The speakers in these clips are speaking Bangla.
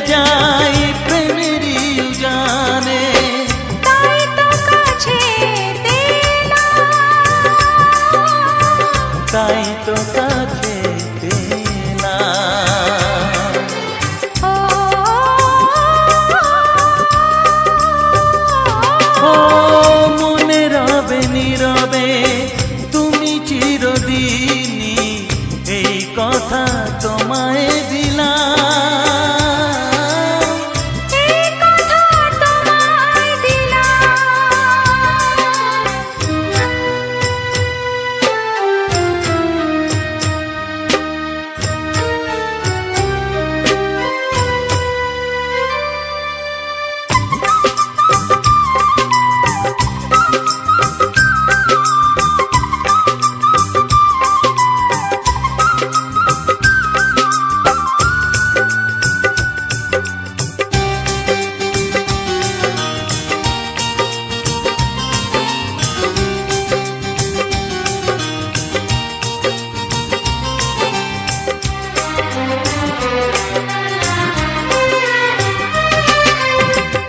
যাই প্রেমেরই উজানে, তাই তো কাছে তাই তো কাছে পেলাম। ও মনে রবে নীরবে তুমি চিরদিনই, এই কথা তোমায় দিলাম।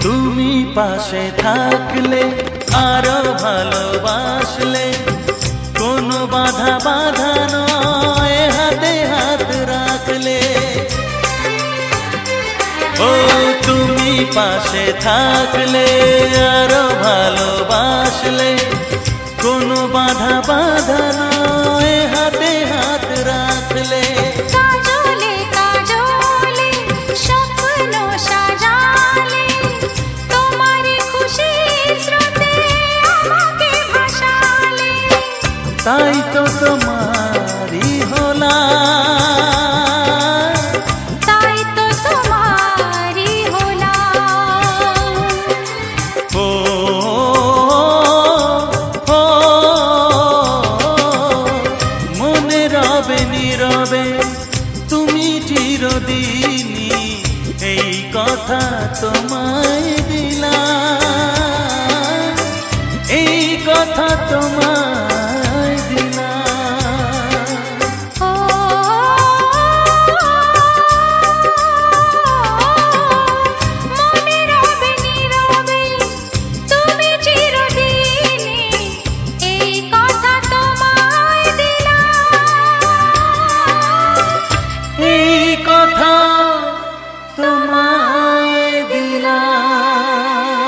তুমি পাশে থাকলে আরো ভালোবাসলে, কোনো বাধা বাধা নয় হাতে হাত রাখলে। ও তুমি পাশে থাকলে আরো ভালোবাসলে, কোনো বাধা বাধা নয় হাতে হাত রাখলে। কাজলে কাজলে স্বপ্ন সাজালে, তোমার খুশির স্রোতে আমাকে ভাসালে, তাই তো তোমারই হলাম, তাই তো তোমারই হলাম। ও মনে রবে নীরবে তুমি চিরদিনই, এই কথা তোমায় দিলাম, এই কথা তোমায়